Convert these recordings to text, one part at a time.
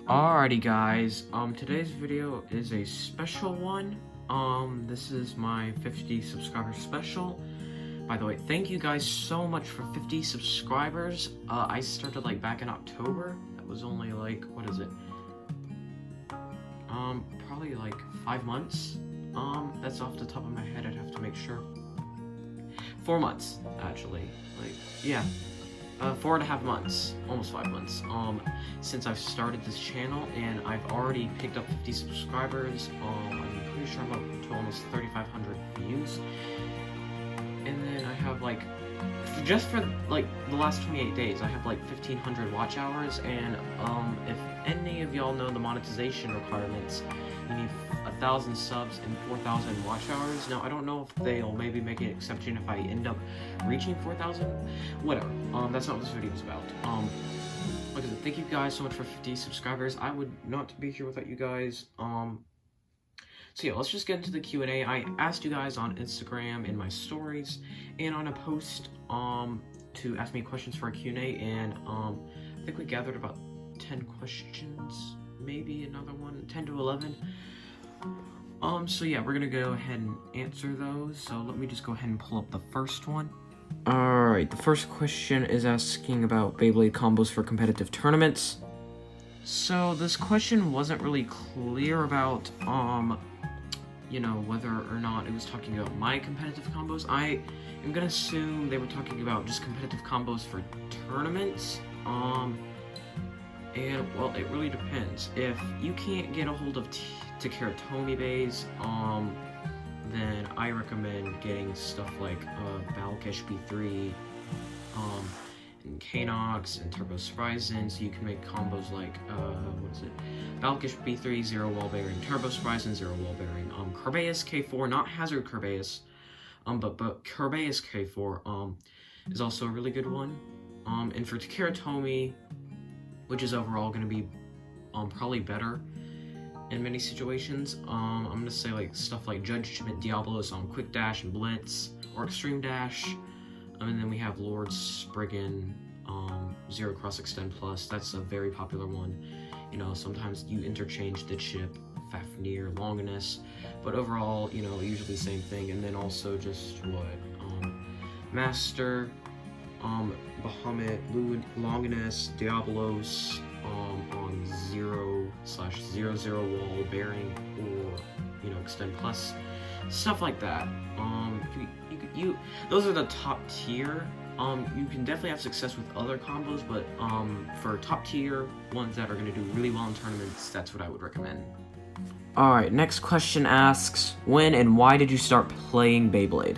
Alrighty guys, today's video is a special one. This is my 50 subscriber special. By the way, thank you guys so much for 50 subscribers. I started like back in October. That was only like, what is it? Probably like 5 months. That's off the top of my head, I'd have to make sure. 4 months, actually. Like, yeah. 4.5 months, almost 5 months, since I've started this channel, and I've already picked up 50 subscribers. I'm pretty sure I'm up to almost 3,500 views, and then I have like, just for like the last 28 days, I have like 1,500 watch hours, and if any of y'all know the monetization requirements, you need 1,000 subs and 4,000 watch hours. Now, I don't know if they'll maybe make an exception if I end up reaching 4,000. Whatever. That's not what this video is about. Like I said, thank you guys so much for 50 subscribers. I would not be here without you guys. So yeah, let's just get into the Q&A. I asked you guys on Instagram in my stories and on a post to ask me questions for a Q&A, and I think we gathered about 10 questions, maybe another one, 10 to 11. So yeah, we're gonna go ahead and answer those. So let me just go ahead and pull up the first one. Alright, the first question is asking about Beyblade combos for competitive tournaments. So this question wasn't really clear about, you know, whether or not it was talking about my competitive combos. I am gonna assume they were talking about just competitive combos for tournaments. And, well, it really depends. If you can't get a hold of Takeratomi bays, then I recommend getting stuff like Balkesh B3, and Kanox, and Turbo Spryzen, so you can make combos like, what is it? Balkesh B3, 0 wall bearing, Turbo Spryzen, 0 wall bearing, Kerbeus K4, not Hazard Kerbeus, but Kerbeus K4, is also a really good one. And for Takeratomi, which is overall going to be probably better in many situations, I'm going to say like stuff like Judgment Diablos on Quick Dash and Blitz, or Extreme Dash, and then we have Lord Spriggan, Zero Cross Extend Plus. That's a very popular one. You know, sometimes you interchange the chip, Fafnir, Longinus, but overall, you know, usually the same thing. And then also just what, Master, Bahamut, Longinus, Diablos, on 0/00 wall bearing, or, you know, Extend Plus, stuff like that. Those are the top tier. You can definitely have success with other combos, but for top tier ones that are going to do really well in tournaments, that's what I would recommend. Alright, next question asks, when and why did you start playing Beyblade?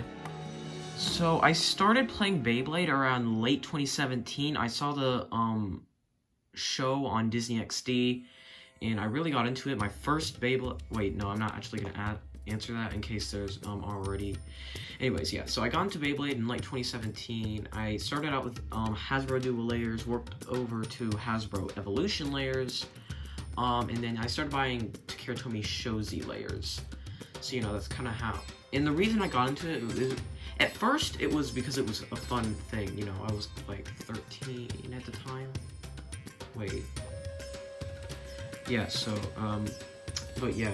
So I started playing Beyblade around late 2017. I saw the show on Disney XD, and I really got into it. My first Beyblade... Wait, no, I'm not actually going to answer that in case there's already... Anyways, yeah, so I got into Beyblade in late 2017. I started out with Hasbro Dual Layers, worked over to Hasbro Evolution Layers, and then I started buying Takeratomi Shozi Layers. So, you know, that's kind of how... And the reason I got into it is... At first, it was because it was a fun thing, you know, I was like 13 at the time. Wait. Yeah, so, but yeah,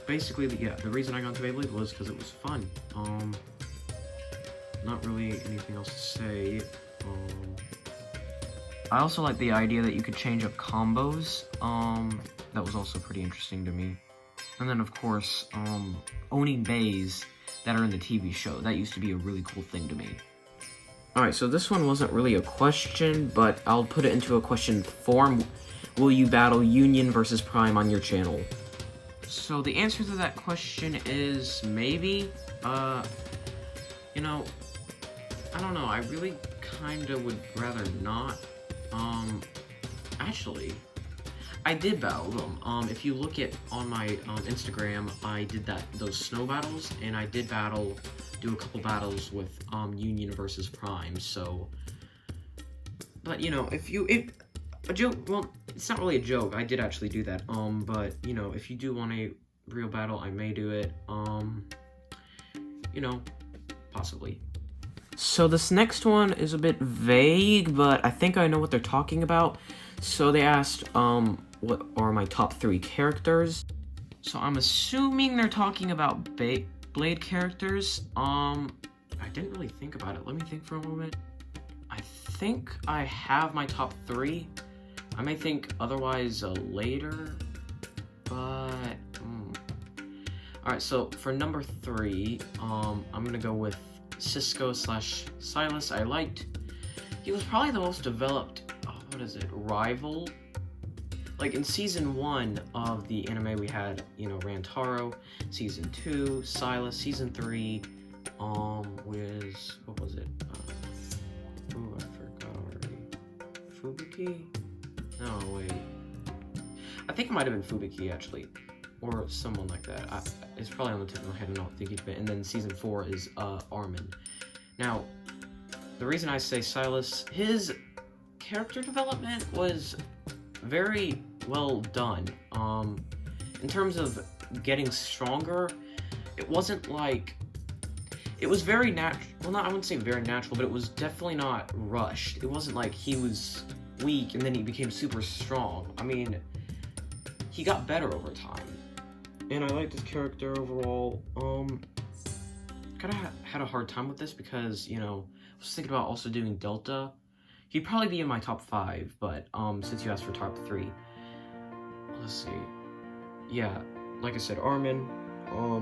basically, yeah, the reason I got into Beyblade was because it was fun. Not really anything else to say. I also like the idea that you could change up combos. That was also pretty interesting to me. And then, of course, owning bays that are in the TV show. That used to be a really cool thing to me. Alright, so this one wasn't really a question, but I'll put it into a question form. Will you battle Union versus Prime on your channel? So the answer to that question is maybe. You know, I don't know, I really kinda would rather not. Actually, I did battle them. If you look at on my Instagram, I did those snow battles, and I did do a couple battles with Union versus Prime. So, but you know, if a joke, well, it's not really a joke. I did actually do that. But you know, if you do want a real battle, I may do it. You know, possibly. So this next one is a bit vague, but I think I know what they're talking about. So they asked, what are my top 3 characters? So I'm assuming they're talking about Beyblade characters. I didn't really think about it. Let me think for a moment. I think I have my top 3. I may think otherwise later, but... Alright, so for number 3, I'm gonna go with Cisco/Silas. He was probably the most developed, rival. Like in season 1 of the anime we had, Rantaro, season 2, Silas, season 3, was, what was it? I forgot already. Fubuki? No, wait. I think it might have been Fubuki, actually. Or someone like that. It's probably on the tip of my head and not thinking of it. And then season 4 is Armin. Now, the reason I say Silas, his character development was very well done. In terms of getting stronger, it wasn't like... It was very natural. Well, I wouldn't say very natural, but it was definitely not rushed. It wasn't like he was weak and then he became super strong. I mean, he got better over time. And I liked his character overall. Kinda had a hard time with this because, I was thinking about also doing Delta. He'd probably be in my top 5, but since you asked for top 3, let's see. Yeah, like I said, Armin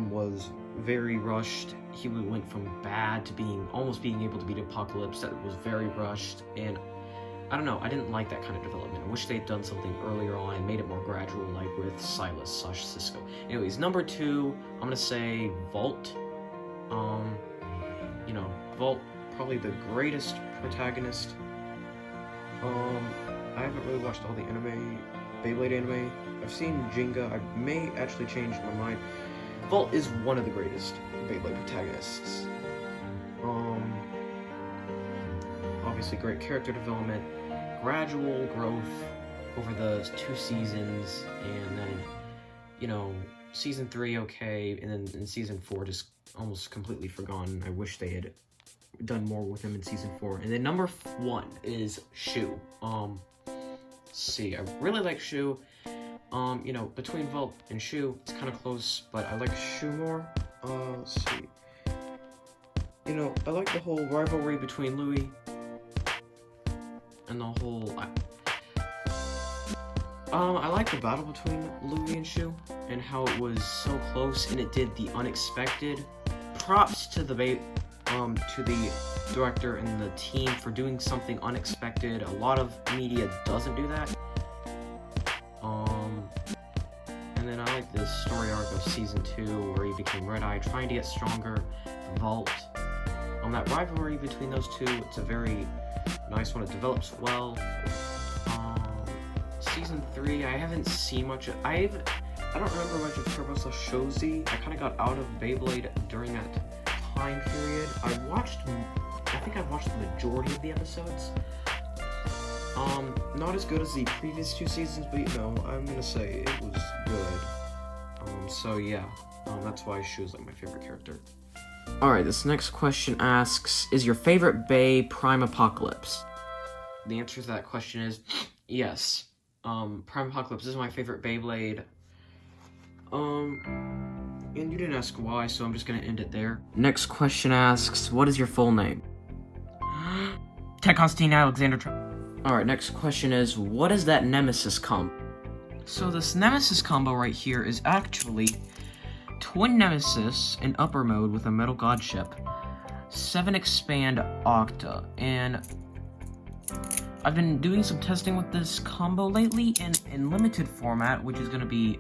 was very rushed. He went from bad to almost being able to beat Apocalypse. That was very rushed, and I don't know, I didn't like that kind of development. I wish they'd done something earlier on and made it more gradual, like with Silas/Cisco. Anyways, number 2, I'm gonna say Vault. Vault, probably the greatest protagonist. I haven't really watched all the Beyblade anime. I've seen Jenga. I may actually change my mind. Vault is one of the greatest Beyblade protagonists. Obviously great character development, gradual growth over the 2 seasons, and then, season 3 okay, and then in season 4 just almost completely forgotten. I wish they had done more with him in season 4. And then number 1 is Shu. See, I really like Shu. Between Vault and Shu, it's kind of close, but I like Shu more. Let's see. I like the whole rivalry between Louis and the whole... I like the battle between Louis and Shu and how it was so close and it did the unexpected. Props to the director and the team for doing something unexpected. A lot of media doesn't do that. And then I like the story arc of season 2 where he became Red Eye, trying to get stronger. Vault. That rivalry between those two, it's a very nice one. It develops well. Season 3, I haven't seen much of... I don't remember much of Turbo/Shozi. I kind of got out of Beyblade during that time period. I think I've watched the majority of the episodes. Not as good as the previous 2 seasons, but I'm gonna say it was good. So yeah, that's why Shu's like my favorite character. Alright, this next question asks, is your favorite Bey Prime Apocalypse? The answer to that question is yes. Prime Apocalypse is my favorite Beyblade. And you didn't ask why, so I'm just gonna end it there. Next question asks, what is your full name? Ted Constantine Alexander. Alright, next question is, what is that Nemesis combo? So this Nemesis combo right here is actually Twin Nemesis in upper mode with a Metal God ship, 7 Expand Octa, and I've been doing some testing with this combo lately in limited format, which is going to be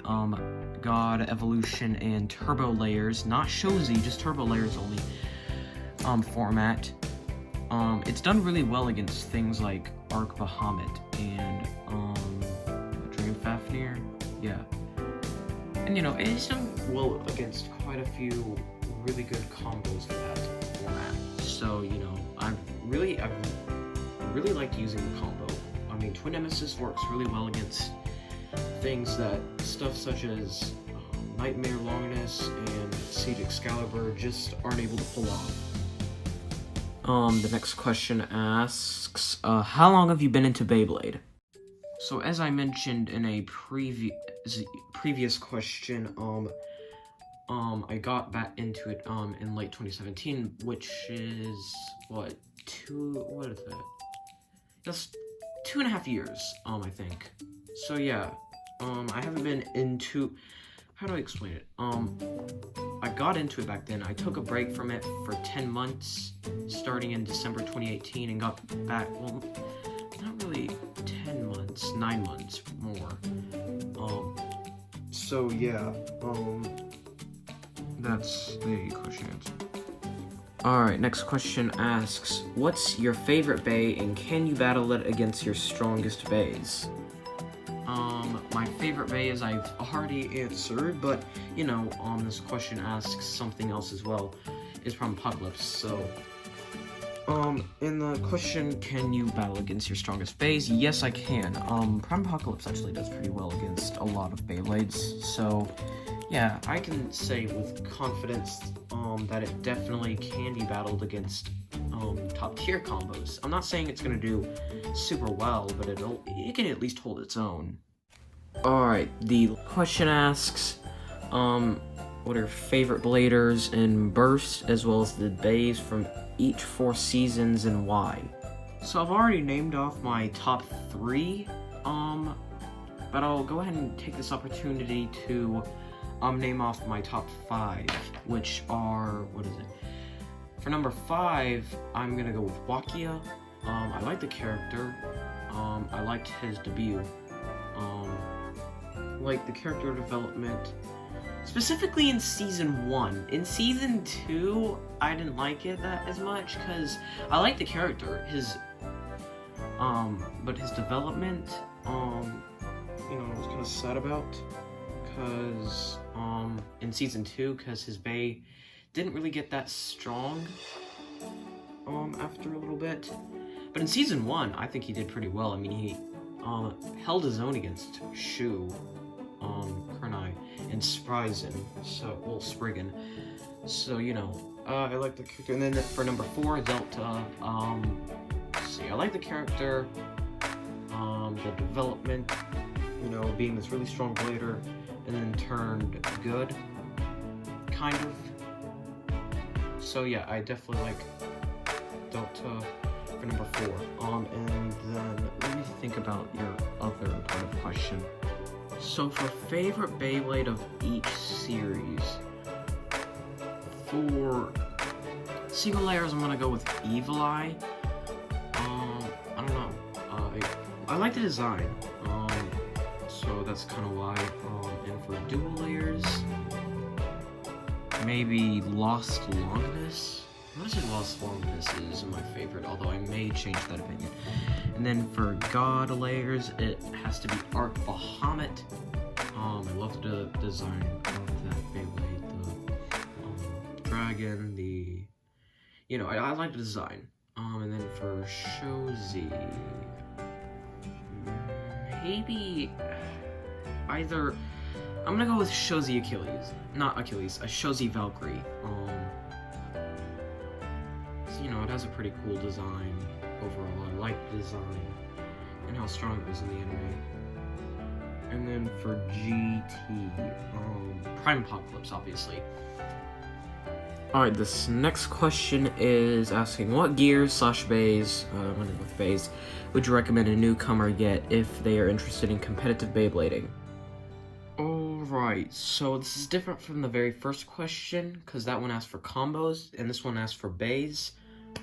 God, Evolution, and Turbo Layers, not Shozi, just Turbo Layers only format. It's done really well against things like Arc Bahamut and Dream Fafnir, yeah. And it's done well against quite a few really good combos for that format. So, I've really liked using the combo. I mean, Twin Nemesis works really well against stuff such as Nightmare Longness and Siege Excalibur just aren't able to pull off. The next question asks, how long have you been into Beyblade? So as I mentioned in a previous question, I got back into it in late 2017, which is what is that? Just 2.5 years, I think. So yeah, I haven't been into. How do I explain it? I got into it back then. I took a break from it for 10 months, starting in December 2018, and got back. Well, not really 10 months, 9 months more. So yeah, that's the question answer. Alright, next question asks, what's your favorite Bay and can you battle it against your strongest Bays? My favorite Bay is I've already answered, but, you know, this question asks something else as well, is from Apocalypse, so... in the question, can you battle against your strongest Bays? Yes, I can. Prime Apocalypse actually does pretty well against a lot of Beyblades, so... yeah, I can say with confidence, that it definitely can be battled against, top-tier combos. I'm not saying it's gonna do super well, but it can at least hold its own. Alright, the question asks, what are your favorite bladers in Burst, as well as the bays from each 4 seasons and why? So I've already named off my top 3, but I'll go ahead and take this opportunity to name off my top 5, which are, what is it? For number 5, I'm gonna go with Wakia. I like the character. I liked his debut. Like the character development, specifically in Season 1. In Season 2, I didn't like it that as much, because I like the character. But his development, you know, I was kind of sad about. Because, in Season 2, because his Bay didn't really get that strong, after a little bit. But in Season 1, I think he did pretty well. I mean, he, held his own against Shu, Kernai, and Sprisen, Spriggan. So, you know, I like the character. And then for number 4, Delta, let's see, I like the character, the development, you know, being this really strong blader, and then turned good, kind of. So yeah, I definitely like Delta for number 4. And then let me think about your other part of the question. So for favorite Beyblade of each series, for single layers, I'm gonna go with Evil Eye. I don't know. I like the design. So that's kind of why. And for dual layers, maybe Lost Longness. I'm not sure Lost Longness is my favorite, although I may change that opinion. And then for God layers, it has to be Arc Bahamut. I love the design of that Beyblade, the dragon, you know, I like the design. And then for Shozi, maybe either, I'm gonna go with Shozi Achilles, not Achilles, Shozi Valkyrie. So, you know, it has a pretty cool design overall. I like the design and how strong it was in the anime. And then for GT, Prime Apocalypse, obviously. Alright, this next question is asking, what gears/bays, I'm gonna go with bays, would you recommend a newcomer get if they are interested in competitive Beyblading? Alright, so this is different from the very first question, because that one asked for combos, and this one asked for bays.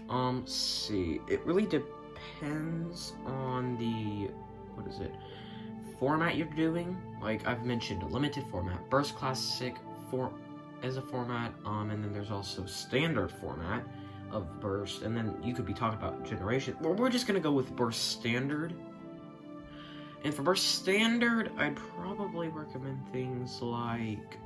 Let's see, it really depends on the, format you're doing. Like, I've mentioned a limited format, Burst Classic as a format, and then there's also standard format of Burst, and then you could be talking about generation. Well, we're just gonna go with Burst Standard. And for Burst Standard, I'd probably recommend things like,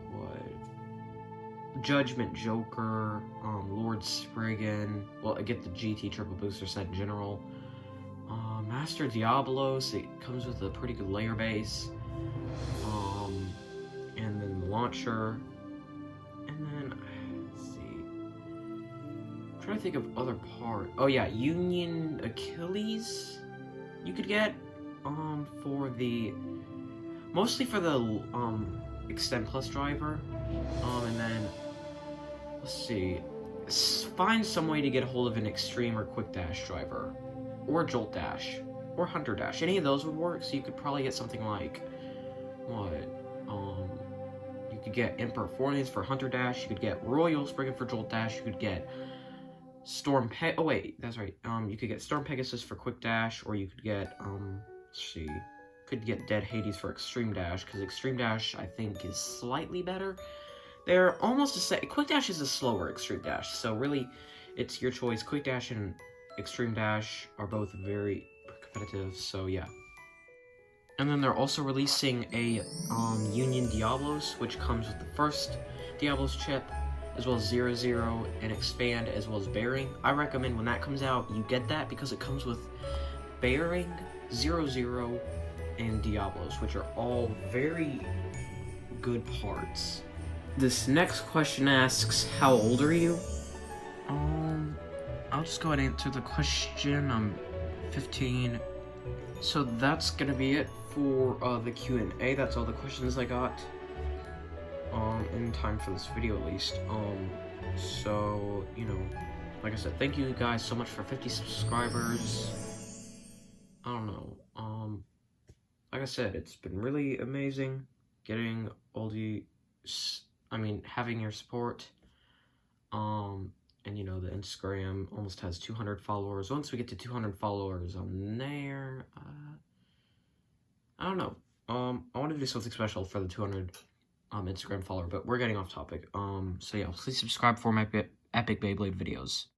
Judgment Joker, Lord Spriggan, well, I get the GT Triple Booster set in general, Master Diablos, it comes with a pretty good layer base, and then the launcher, and then, let's see, I'm trying to think of other part. Oh yeah, Union Achilles, you could get, for the, mostly for the, Extend Plus driver, and then, let's see, find some way to get a hold of an Extreme or Quick Dash driver, or Jolt Dash, or Hunter Dash. Any of those would work, so you could probably get something like, what, you could get Emperor Fornes for Hunter Dash, you could get Royal Spriggan for Jolt Dash, you could get oh wait, that's right, you could get Storm Pegasus for Quick Dash, or you could get, let's see, could get Dead Hades for Extreme Dash, because Extreme Dash, I think, is slightly better. They're almost the same. Quick Dash is a slower Extreme Dash, so really, it's your choice. Quick Dash and Extreme Dash are both very competitive, so yeah. And then they're also releasing a Union Diablos, which comes with the first Diablos chip, as well as 0-0 and Expand, as well as Bearing. I recommend when that comes out, you get that because it comes with Bearing, 0-0, and Diablos, which are all very good parts. This next question asks, how old are you? I'll just go ahead and answer the question. I'm 15. So that's gonna be it for the Q&A. That's all the questions I got. In time for this video at least. So, you know, like I said, thank you guys so much for 50 subscribers. I don't know. Like I said, it's been really amazing getting all the, having your support. And you know, the Instagram almost has 200 followers. Once we get to 200 followers on there, I don't know. I want to do something special for the 200 Instagram follower, but we're getting off topic. So yeah, please subscribe for my epic Beyblade videos.